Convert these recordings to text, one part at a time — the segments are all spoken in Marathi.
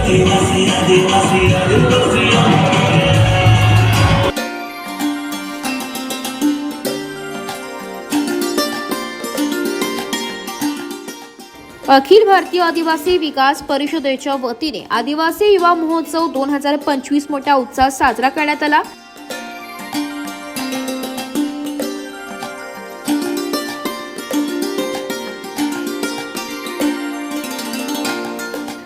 अखिल भारतीय आदिवासी विकास परिषदेच्या वतीने आदिवासी युवा महोत्सव 2025 मोठ्या उत्साहात साजरा करण्यात आला।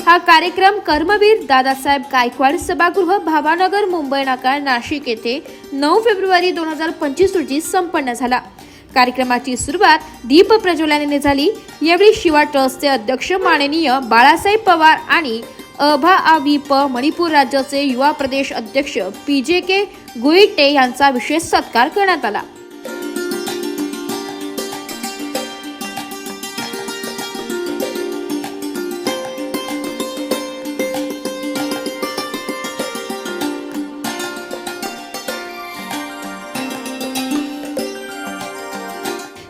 हा कार्यक्रम कर्मवीर दादासाहेब गायकवाड सभागृह भावानगर मुंबई नाका नाशिक येथे 9 फेब्रुवारी 2025 रोजी संपन्न झाला। कार्यक्रमाची सुरुवात दीप प्रज्वलनाने झाली। यावेळी शिवा ट्रस्टचे अध्यक्ष माननीय बाळासाहेब पवार आणि अभाविप मणिपूर राज्याचे युवा प्रदेश अध्यक्ष PJK गुईटे यांचा विशेष सत्कार करण्यात आला।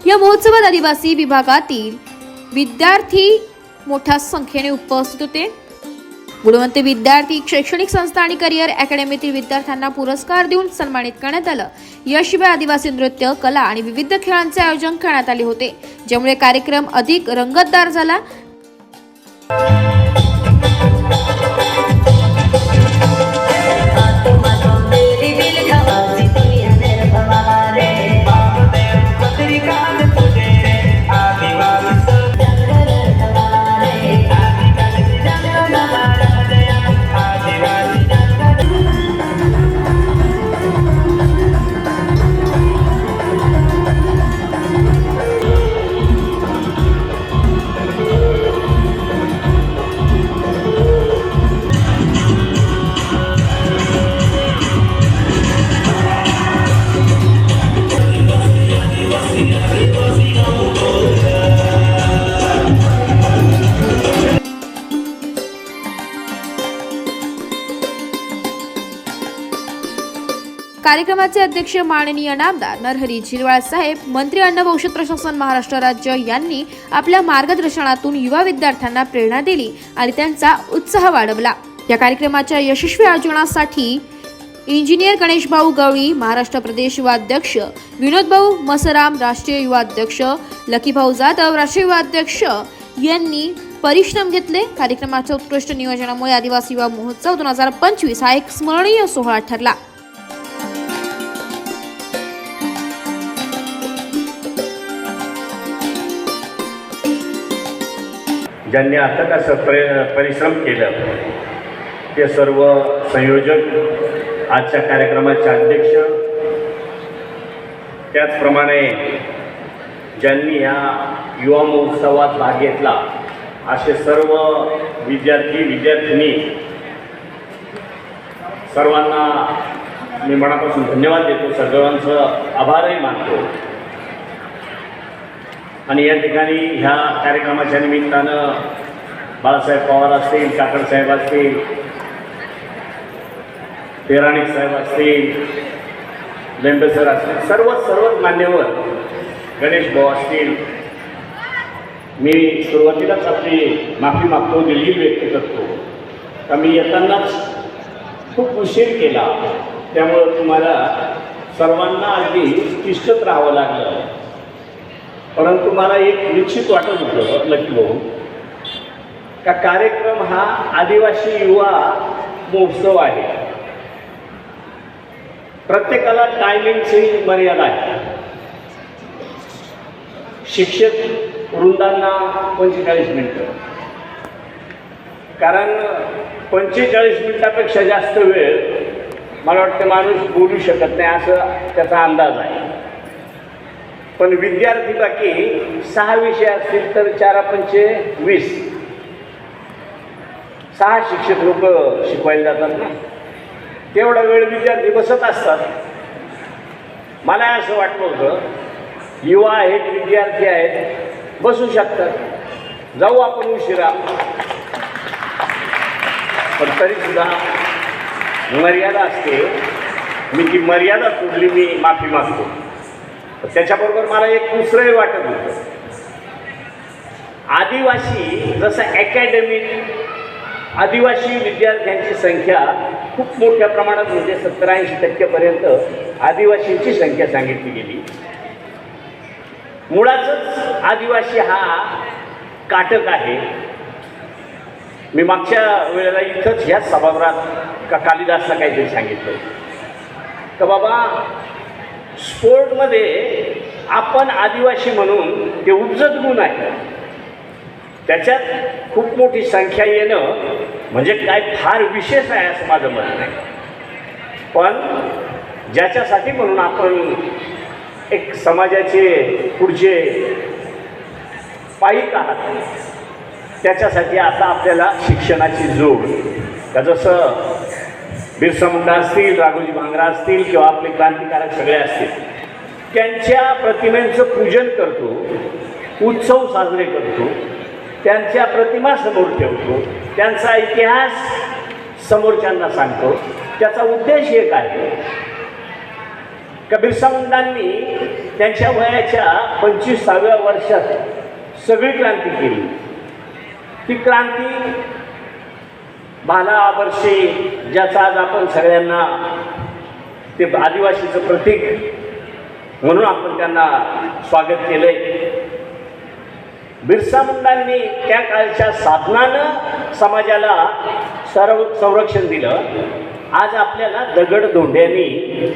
या महोत्सवात आदिवासी विभागातील विद्यार्थी मोठ्या संख्येने उपस्थित होते। गुणवंत विद्यार्थी, शैक्षणिक संस्था आणि करिअर अकॅडमीतील विद्यार्थ्यांना पुरस्कार देऊन सन्मानित करण्यात आलं। याशिवाय आदिवासी नृत्य, कला आणि विविध खेळांचे आयोजन करण्यात आले होते, ज्यामुळे कार्यक्रम अधिक रंगतदार झाला। कार्यक्रमाचे अध्यक्ष माननीय नामदार नरहरी झिरवाळ साहेब, मंत्री अन्न व औषध प्रशासन महाराष्ट्र राज्य यांनी आपल्या मार्गदर्शनातून युवा विद्यार्थ्यांना प्रेरणा दिली आणि त्यांचा उत्साह वाढवला। या कार्यक्रमाच्या यशस्वी आयोजनासाठी इंजिनियर गणेश भाऊ गवळी, महाराष्ट्र प्रदेश युवा अध्यक्ष विनोद भाऊ मसराम, राष्ट्रीय युवा अध्यक्ष लकी भाऊ जाधव, राष्ट्रीय युवा अध्यक्ष यांनी परिश्रम घेतले। कार्यक्रमाच्या उत्कृष्ट नियोजनामुळे आदिवासी युवा महोत्सव 2025 हा एक स्मरणीय सोहळा ठरला। ज्यांनी अथक असं परिश्रम केलं ते सर्व संयोजक, आजच्या कार्यक्रमाचे अध्यक्ष, त्याचप्रमाणे ज्यांनी या युवा महोत्सवात भाग घेतला असे सर्व विद्यार्थी विद्यार्थिनी, सर्वांना मी मनापासून धन्यवाद देतो, सर्वांचं आभारही मानतो। आणि या ठिकाणी ह्या कार्यक्रमाच्या निमित्तानं बाळासाहेब पवार असतील, काकड साहेब असतील, पेराणिक साहेब असतील, लेंबे सर असतील, सर्वच मान्यवर, गणेश भाऊ असतील, मी सुरुवातीलाच आपली माफी मागतो, दिलगिरी व्यक्त करतो का मी येतानाच खूप उशीर केला, त्यामुळं तुम्हाला सर्वांना अगदी तिष्ठत राहावं लागलं। परंतु मला एक निश्चित वाटत होतं लकी भाऊ का कार्यक्रम हा आदिवासी युवा महोत्सव आहे, प्रत्येकाला टायमिंगची मर्यादा आहे। शिक्षक वृंदांना 45 मिनिटं, कारण 45 मिनिटापेक्षा जास्त वेळ मला वाटतं माणूस बोलू शकत नाही असं त्याचा अंदाज आहे। पण विद्यार्थी बाकी 6 विषय असतील तर 4×5 = 20, 6 शिक्षक लोक शिकवायला जातात ना, तेवढा वेळ विद्यार्थी बसत असतात। मला असं वाटतं होतं युवा आहेत, विद्यार्थी आहेत, बसू शकतात, जाऊ आपण उशिरा, पण तरीसुद्धा मर्यादा असते। मी ती मर्यादा सोडली, मी माफी मागतो। त्याच्याबरोबर मला एक दुसरंही वाटत होतं, आदिवासी जसं अकॅडमिक आदिवासी विद्यार्थ्यांची संख्या खूप मोठ्या प्रमाणात म्हणजे 70-80% आदिवासींची संख्या सांगितली गेली. मुळातच आदिवासी हा काटक आहे. मी मागच्या वेळेला इथंच ह्याच सभागृहात कालिदासला काहीतरी सांगितलं का बाबा स्पोर्टमध्ये आपण आदिवासी म्हणून ते उपजत गुण आहे, त्याच्यात खूप मोठी संख्या येणं म्हणजे काय फार विशेष आहे असं माझं मत नाही. पण ज्याच्यासाठी म्हणून आपण एक समाजाचे पुढचे पाईक आहात, त्याच्यासाठी आता आपल्याला शिक्षणाची जोड का जसं बिरसा मुंडा असतील, राघोजी भांगरा असतील किंवा आपले क्रांतिकारक सगळे असतील, त्यांच्या प्रतिमेचं पूजन करतो, उत्सव साजरे करतो, त्यांच्या प्रतिमा समोर ठेवतो, त्यांचा इतिहास समोरच्यांना सांगतो. त्याचा उद्देश एक आहे का बिरसा मुंडांनी त्यांच्या वयाच्या 25व्या वर्षात सगळी क्रांती केली. ती क्रांती भाला वर्षे ज्याचा आज आपण सगळ्यांना ते आदिवासीचं प्रतीक म्हणून आपण त्यांना स्वागत केलंय. बिरसा मुंडांनी त्या काळच्या साधनानं समाजाला संरक्षण दिलं. आज आपल्याला दगडधोंड्यांनी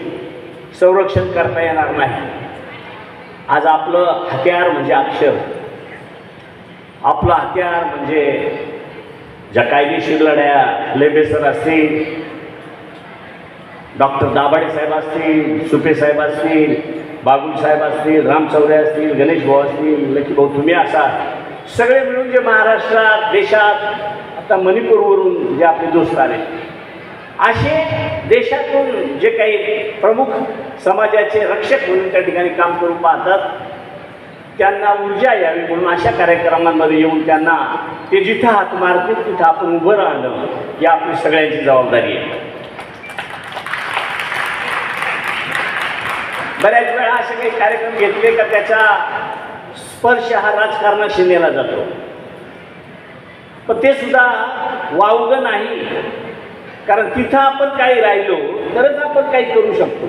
संरक्षण करता येणार नाही. आज आपलं हत्यार म्हणजे अक्षर, आपलं हत्यार म्हणजे ज्या कायदेशीर लढ्या लेबेसर असतील, डॉक्टर दाभाडे साहेब असतील, सुपे साहेब असतील, बागुल साहेब असतील, राम चौरे असतील, गणेश भाऊ असतील, लकी भाऊ तुम्ही असाल, सगळे मिळून जे महाराष्ट्रात देशात आता मणिपूरवरून जे आपले दोस्त आले, असे देशातून जे काही प्रमुख समाजाचे रक्षक म्हणून त्या ठिकाणी काम करून पाहतात, त्यांना ऊर्जा यावी म्हणून अशा कार्यक्रमांमध्ये येऊन त्यांना ते जिथं हात मारतील तिथं आपण उभं राहणं ही आपली सगळ्यांची जबाबदारी आहे. बऱ्याच वेळा असे काही कार्यक्रम घेतले का त्याचा स्पर्श हा राजकारणाशी नेला जातो, पण ते सुद्धा वावगं नाही. कारण तिथं आपण काही राहिलो तरच आपण काही करू शकतो.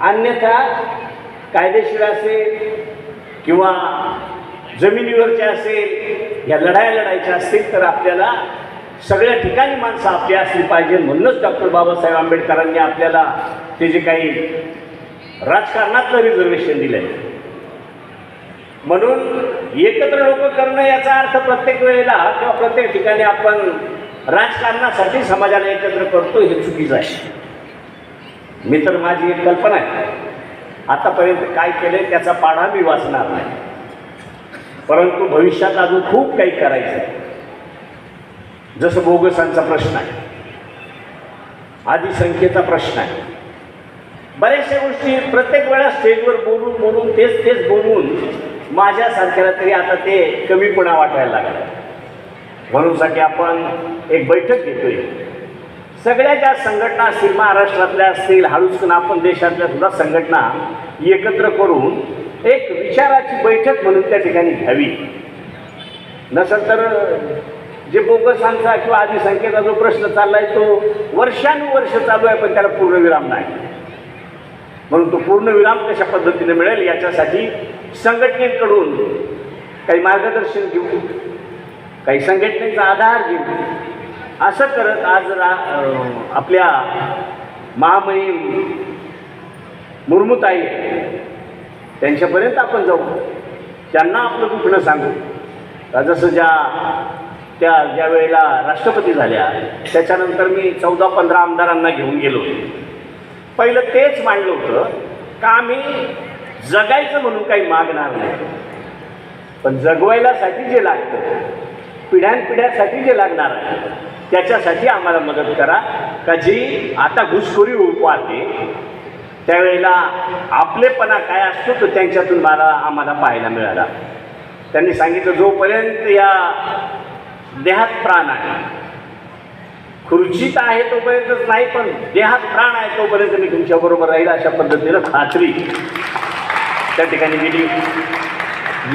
अन्यथा कायदेशीर असेल किंवा जमिनीवरच्या असेल, या लढाया लढायच्या असतील तर आपल्याला सगळ्या ठिकाणी माणसं आपली असली पाहिजे. म्हणूनच डॉक्टर बाबासाहेब आंबेडकरांनी आपल्याला ते जे काही राजकारणातलं रिझर्वेशन दिलं आहे. म्हणून एकत्र लोक करणं याचा अर्थ प्रत्येक वेळेला किंवा प्रत्येक ठिकाणी आपण राजकारणासाठी समाजाला एकत्र करतो हे चुकीचं आहे. मी तर माझी एक कल्पना आहे, आतापर्यंत काय केलं त्याचा पाढा मी वाचणार नाही, परंतु भविष्यात अजून खूप काही करायचं आहे. जसं बोगसांचा प्रश्न आहे, आदिसंख्येचा प्रश्न आहे, बऱ्याचशा गोष्टी प्रत्येक वेळा स्टेजवर बोलून बोलून तेच बोलून माझ्यासारख्याला तरी आता ते कमीपणा वाटायला लागला. म्हणूनसाठी आपण एक बैठक घेतोय. सगळ्या ज्या संघटना असतील, महाराष्ट्रातल्या असतील, हळूच आपण देशातल्या सुद्धा संघटना एकत्र करून एक विचाराची बैठक म्हणून त्या ठिकाणी घ्यावी. नसेल तर जे बोगसांचा किंवा आदिसंख्येचा जो प्रश्न चालला आहे तो वर्षानुवर्ष चालू आहे, पण त्याला पूर्णविराम नाही. म्हणून तो पूर्णविराम कशा पद्धतीने मिळेल याच्यासाठी संघटनेकडून काही मार्गदर्शन घेऊ, काही संघटनेचा आधार घेऊ. असं करत आज आपल्या महामहिम मुर्मूताई त्यांच्यापर्यंत आपण जाऊ, त्यांना आपलं दुखणं सांगू. जसं ज्या वेळेला राष्ट्रपती झाल्या त्याच्यानंतर मी 14-15 आमदारांना घेऊन गेलो. पहिलं तेच मांडलं होतं का आम्ही जगायचं म्हणून काही मागणार नाही, पण जगवायलासाठी जे लागतं, पिढ्यानपिढ्यासाठी जे लागणार आहे त्याच्यासाठी आम्हाला मदत करा. का जी आता घुसखोरी होऊ पाहते त्यावेळेला आपलेपणा काय असतो तो त्यांच्यातून आम्हाला पाहायला मिळाला. त्यांनी सांगितलं जोपर्यंत या देहात प्राण आहे, खुर्चीत आहे तोपर्यंतच नाही, पण देहात प्राण आहे तोपर्यंत मी तुमच्याबरोबर राहील. अशा पद्धतीनं खात्री त्या ठिकाणी दिली.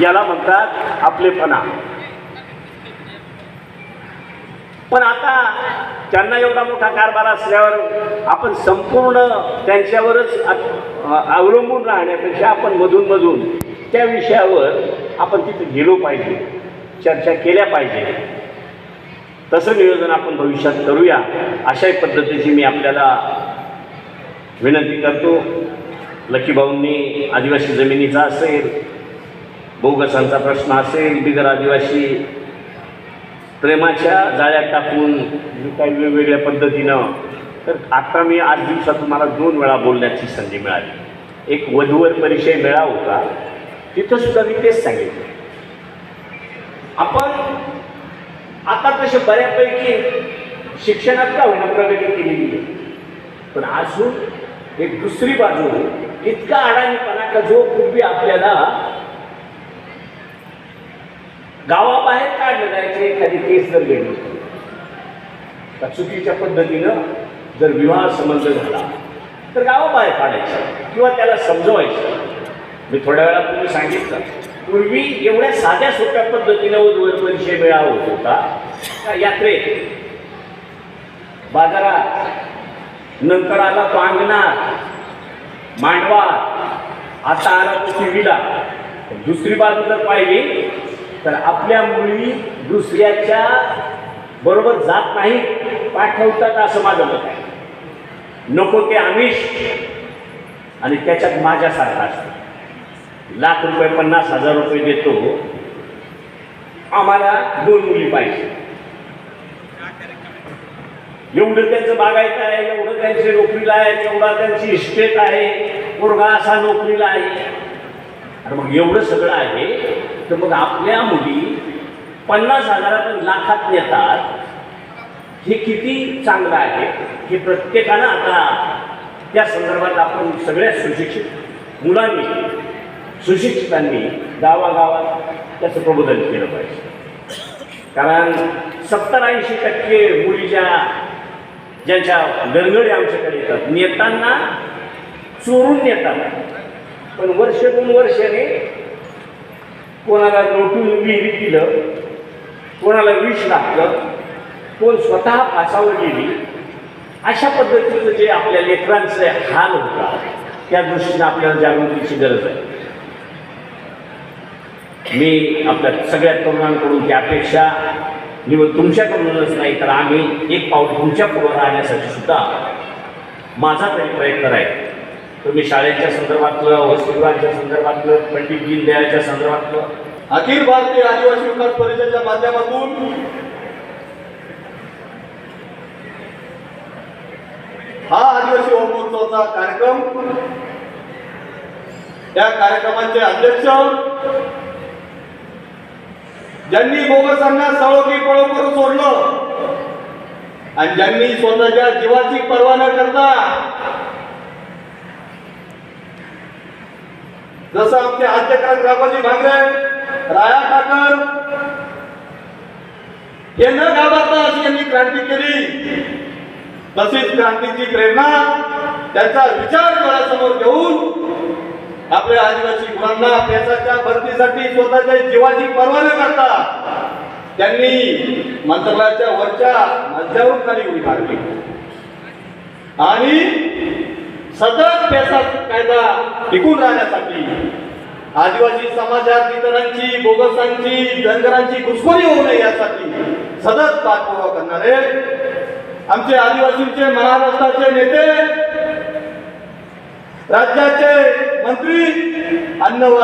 याला म्हणतात आपलेपणा. पण आता त्यांना एवढा मोठा कारभार असल्यावर आपण संपूर्ण त्यांच्यावरच अवलंबून राहण्यापेक्षा आपण मधून त्या विषयावर आपण तिथे गेलो पाहिजे, चर्चा केल्या पाहिजे. तसं नियोजन आपण भविष्यात करूया अशाही पद्धतीची मी आपल्याला विनंती करतो. लकी भाऊंनी आदिवासी जमिनीचा असेल, बोगसांचा प्रश्न असेल, बिगर आदिवासी प्रेमाच्या जाळ्यात टाकून काही वेगवेगळ्या पद्धतीनं, तर आता मी आज दिवसात तुम्हाला 2 वेळा बोलण्याची संधी मिळाली. एक वधूवर परिचय मेळा होता, तिथं सुद्धा मी तेच सांगितलं. आपण आता तसे बऱ्यापैकी शिक्षणात का होईना प्रगती केलेली आहे, पण अजून एक दुसरी बाजू इतका अडाणीपणा का जो पूर्वी आपल्याला गावाबाहेर काढलं जायचं. एखादी केस जर गेली तर चुकीच्या पद्धतीनं जर विवाह संबंध झाला तर गावाबाहेर काढायचं किंवा त्याला समजवायचं. मी थोड्या वेळा तुम्ही सांगितलं, पूर्वी एवढ्या साध्या सोप्या पद्धतीनं वधूवर परिचय मेळा होत होता. यात्रेत, बाजारात, नंतर आला तो अंगणात, मांडवा, आता आला तो टीव्हीला. दुसरी बाजू जर पाहिली तर आपल्या मुली दुसऱ्याच्या बरोबर जात नाही, पाठवतात असं माझं मत आहे. नको ते आमिष आणि त्याच्यात माझ्यासारखा असतो. लाख रुपये 50,000 रुपये देतो, आम्हाला 2 मुली पाहिजे, एवढं त्यांचं बागायचं आहे, एवढं त्यांची नोकरीला आहे, एवढा त्यांची इस्टेट आहे, पोरगा असा नोकरीला आहे. आणि मग एवढं सगळं आहे तर मग आपल्या मुली 50,000 लाखात नेतात. हे किती चांगलं आहे हे प्रत्येकानं आता त्या संदर्भात आपण सगळ्या सुशिक्षित मुलांनी, सुशिक्षितांनी गावागावात त्याचं प्रबोधन केलं पाहिजे. कारण 70-80% मुली ज्यांच्या गणगडी आमच्याकडे येतात, नेताना चोरून नेतात, पण 1-2 वर्षाने कोणाला लोटून विहिरी दिलं, कोणाला विष लागलं, कोण स्वतः फासावर गेली. अशा पद्धतीचं जे आपल्या लेकरांचे हाल होतात, त्या दृष्टीने आपल्याला जागृतीची गरज आहे. मी आपल्या सगळ्या तरुणांकडून ती अपेक्षा निवड तुमच्याकडूनच नाही तर आम्ही एक पाऊल तुमच्या पुढे राहण्यासाठी सुद्धा माझा तरी प्रयत्न राहील. तुम्ही शाळेच्या संदर्भातलं, वसतिगृहाच्या संदर्भातलं, पंडित दीनदयाळच्या संदर्भातलं, अखिल भारतीय आदिवासी विकास परिषदेच्या माध्यमातून हा आदिवासी महोत्सवाचा कार्यक्रम, त्या कार्यक्रमाचे अध्यक्ष ज्यांनी बोगसांना सळो की पळो करून सोडलं आणि ज्यांनी स्वतःच्या जीवाची पर्वा न करता, जसं आमचे आद्यकाल राघोजी भांगरे, राया ठाकर हे न घाबरता अशी यांनी क्रांती केली, तशीच क्रांतीची प्रेरणा, त्यांचा विचार डोळ्यासमोर घेऊन आपल्या आदिवासी मुलांना अभ्यासाच्या भरतीसाठी स्वतःच्या जीवाची पर्वा न करता त्यांनी मंत्रालयाच्या वरच्या मजल्यावरून खाली उडी मारली आणि सतत पैसा कायदा टिकून राहण्यासाठी, आदिवासी समाजात इतरांची, बोगसांची, धनगरांची घुसखोरी होऊ नये यासाठी सतत पाठपुरावा करणारे आमचे आदिवासींचे महाराष्ट्राचे नेते, राज्याचे मंत्री, अन्न व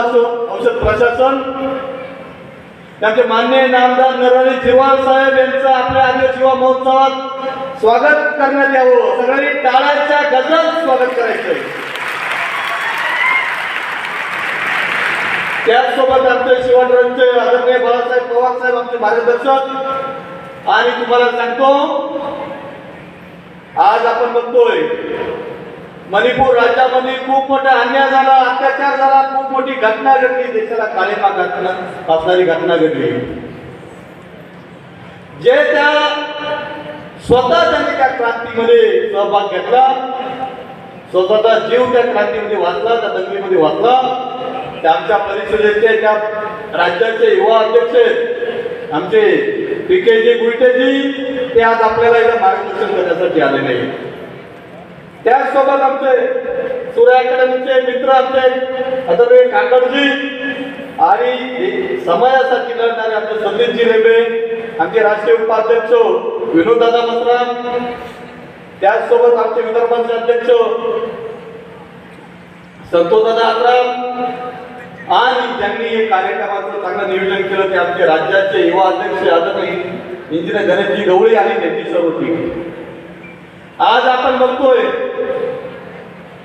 औषध प्रशासन, त्यांचे माननीय नामदार नरहरी झिरवाळ साहेब यांचं आपल्या आदिवासी युवा महोत्सवात स्वागत करण्यात यावं. सगळ्यांनी टाळ्यांच्या गजरात स्वागत करायचं. त्याचसोबत आमचे शिवाजीरावचे आदरणीय बाळासाहेब पवार साहेब आमचे मार्गदर्शक. आणि तुम्हाला सांगतो, आज आपण बघतोय मणिपूर राज्यामध्ये खूप मोठा अन्याय झाला, अत्याचार झाला, खूप मोठी घटना घडली, देशाला काळेमा असणारी घटना घडली. जे त्या स्वतः त्यांनी त्या क्रांतीमध्ये सहभाग घेतला, स्वतःचा जीव त्या क्रांतीमध्ये वाचला, त्या दंगलीमध्ये वाचला, त्या आमच्या परिषदेचे, त्या राज्याचे युवा अध्यक्ष आमचे PKजी गुईटेजी, ते आज आपल्याला इथं मार्गदर्शन करण्यासाठी आलेले आहे. त्याचसोबत आमचे सूर्य अकॅडमीचे मित्र आमचे आदरणीय काकडजी आणि समाजासाठी लढणारे आमचे संदीपजी लेबे, आमचे राष्ट्रीय उपाध्यक्ष विनोददादा मसराम, त्याचसोबत आमचे विदर्भाचे अध्यक्ष संतोषदादा आत्राम आणि ज्यांनी हे कार्यक्रमाचं चांगलं नियोजन केलं ते आमचे राज्याचे युवा अध्यक्ष आदरणीय इंजिनियर गणेशजी गवळी आणि त्यांची सर्व टीम. आज आपण बघतोय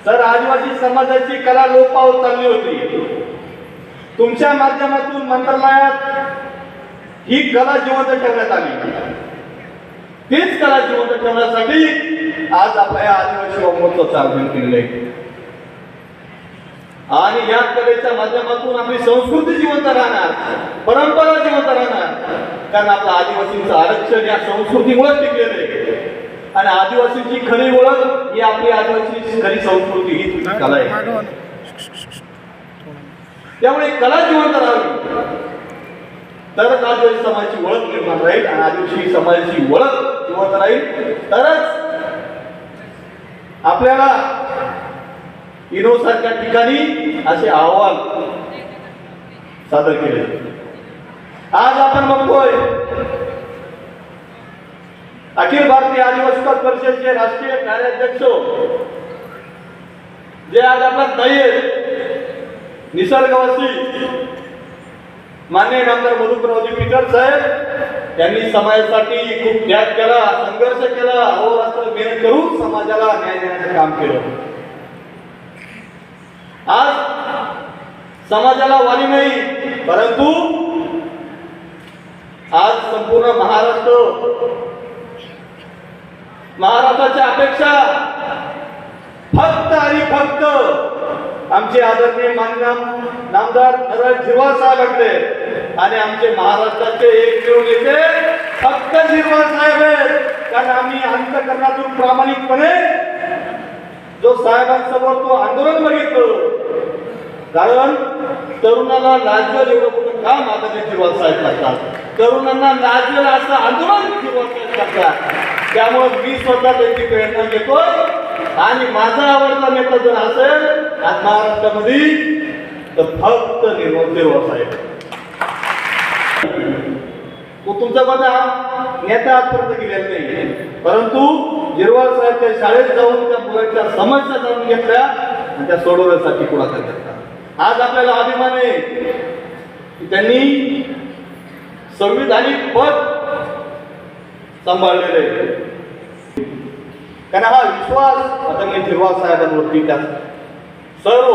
तर आदिवासी समाजाची कला लोप पावत चालली होती. तुमच्या माध्यमातून मंत्रालयात ही कला जिवंत ठेवण्यात आली. तीच कला जिवंत ठेवण्यासाठी आज आपल्या या आदिवासी महोत्सवाचं आयोजन केलेलं आहे. आणि या कलेच्या माध्यमातून आपली संस्कृती जिवंत राहणार, परंपरा जिवंत राहणार. कारण आपलं आदिवासींचं आरक्षण या संस्कृतीमुळे टिकलेलं आहे. आणि आदिवासींची खरी ओळख ही आपली आदिवासी खरी संस्कृती ही तुझी कला आहे. त्यामुळे कला जिवंत राहावी तरच आदिवासी समाजाची ओळख निर्माण राहील. आणि आदिवासी समाजाची ओळख जिवंत राहील तरच आपल्याला इनोसारख्या ठिकाणी असे अहवाल सादर केले. आज आपण बघतोय अखिल भारतीय आदिवासी परिषदेचे राष्ट्रीय कार्याध्यक्ष जे आज आपल्यात नाहीये, निसर्गवासी माननीय आमदार मधुकररावजी पीटर साहेब यांनी समाजासाठी खूप त्याग केला, संघर्ष केला, अहोरात्र मेहनत करून समाजाला न्याय देण्याचं काम केलं. आज समाजाला वाली नाही, परंतु आज संपूर्ण महाराष्ट्राच्या अपेक्षा फक्त आणि फक्त आमचे आदरणीय माननीय नामदार नरहरी झिरवाळ साहेबांकडे आणि आमचे महाराष्ट्राचे एकमेव नेते फक्त झिरवाळ साहेब आहेत. कारण आम्ही अंतःकरणातून प्रामाणिकपणे जो साहेबांसमोर तो आंदोलन बघितलं. कारण तरुणाला लाजवेल एवढं मोठं काम आदरणीय झिरवाळ साहेब करतात. तरुणांना लाजवेल असं आंदोलन झिरवाळ साहेब करतात. त्यामुळे मी स्वतः त्यांची प्रेरणा घेतोय. आणि माझा आवडता नेता जर असेल आज महाराष्ट्रामध्ये तर फक्त झिरवाळ साहेब. तो तुमचा माझा नेता आजपर्यंत गेलेला नाही, परंतु झिरवाळ साहेब त्या शाळेत जाऊन त्या मुलांच्या समस्या जाणून घेतल्या आणि त्या सोडवण्यासाठी पुढाकार घेतला. आज आपल्याला अभिमान आहे की त्यांनी संविधानिक पद सांभाळलेले आहे. कारण हा विश्वास आदरणीय झिरवाळ साहेबांवरती त्या सर्व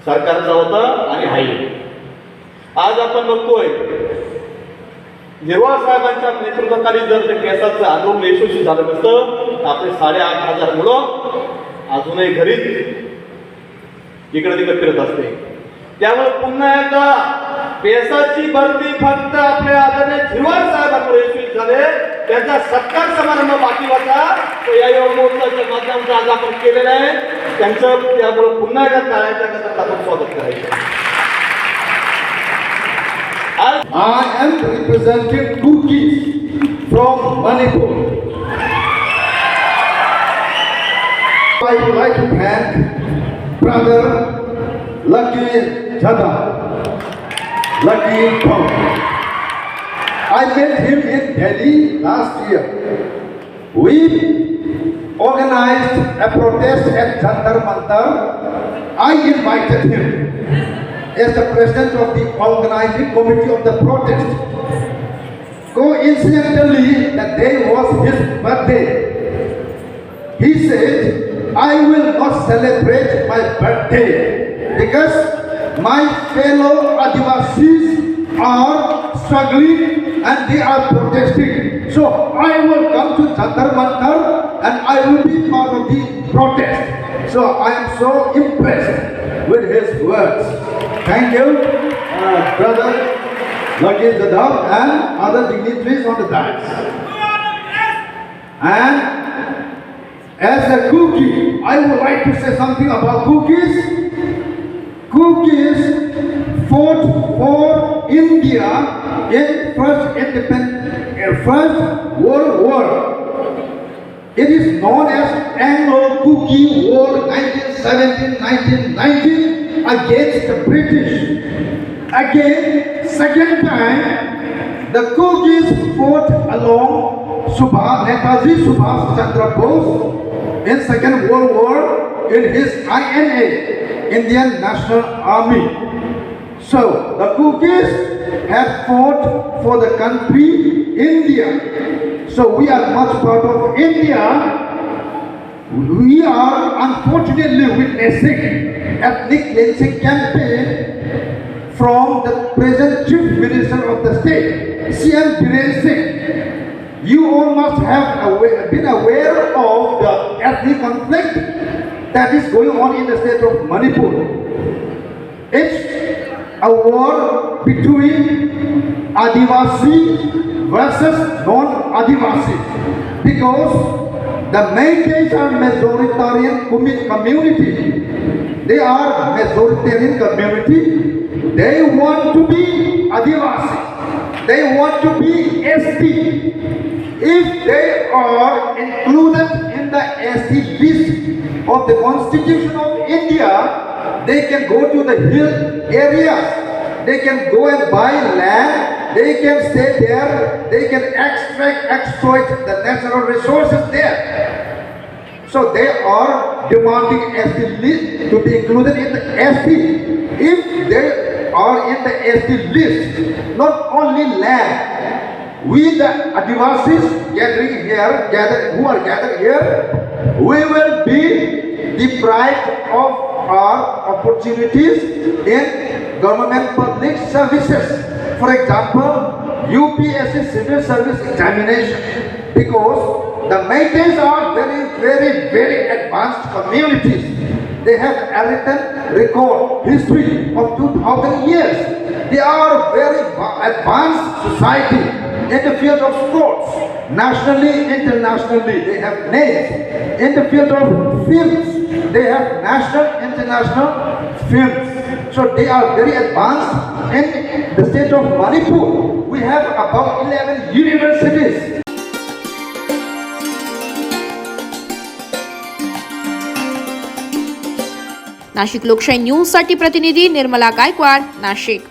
सरकारचा होता आणि आहे. आज आपण बघतोय झिरवाळ साहेबांच्या नेतृत्वाखाली जर ते केसाचं आंदोलन यशस्वी झालं नसतं आपले 8,500 मुलं अजूनही घरीच इकडे तिकडे फिरत असते. त्यामुळे पुन्हा एकदा पेसाची भरती फक्त आपल्या आदरणीय झिरवाळ साहेबांमुळे यशस्वी झाले. त्यांचा सत्कार समारंभ बाकी होता तो या युवा महोत्सवाच्या माध्यमातून आज आपण केलेला आहे. त्यांचं त्यामुळे पुन्हा एकदा टाळ्यांच्या गजरात आपण स्वागत करायचं. I am representing Cookies from Manipur. I would like to thank Brother Lucky Jada, Lucky Pong. I met him in Delhi last year. We organized a protest at Jantar Mantar. I invited him as the president of the organizing committee of the protest. Coincidentally, that day was his birthday. He said, I will not celebrate my birthday because my fellow Adivasis are struggling and they are protesting. So I will come to Jantar Mantar and I will be part of the protest. So I am so impressed with his words. Thank you, Brother Lucky Jada and other dignitaries on the dais. And as a Cookie, I would like to say something about Cookies. Cookies fought for India in first First World War. It is known as Anglo-Kuki War 1917-1919 against the British. Again, second time, the Kukis fought along Netaji Subhash Chandra Bose in Second World War in his INA, Indian National Army. So the Kukis have fought for the country India. So we are much part of India. We are unfortunately witnessing ethnic cleansing campaign from the present Chief Minister of the state, CM Biren Singh. You all must have been aware of the ethnic conflict that is going on in the state of Manipur. It's a war between Adivasi versus non-Adivasi, because the Meiteis are majoritarian community. They are majoritarian community. They want to be Adivasi. They want to be ST. If they are included in the ST list of the Constitution of India, they can go to the hill areas. They can go and buy land. They can stay there. They can exploit the natural resources there. So they are demanding ST list to be included in the ST. If they are in the ST list, not only land, we the Adivasis who are gathered here, we will be deprived of our opportunities in government public services. For example, UPSC civil service examination, because the Meiteis are very advanced communities. They have a written record, history of 2000 years. They are very advanced society in the field of sports, nationally, internationally. They have names. In the field of films, they have national, international films. So they are very advanced. In the state of Manipur, we have about 11 universities. Nashik लोकशाही न्यूज साठी प्रतिनिधी निर्मला गायकवाड, नाशिक.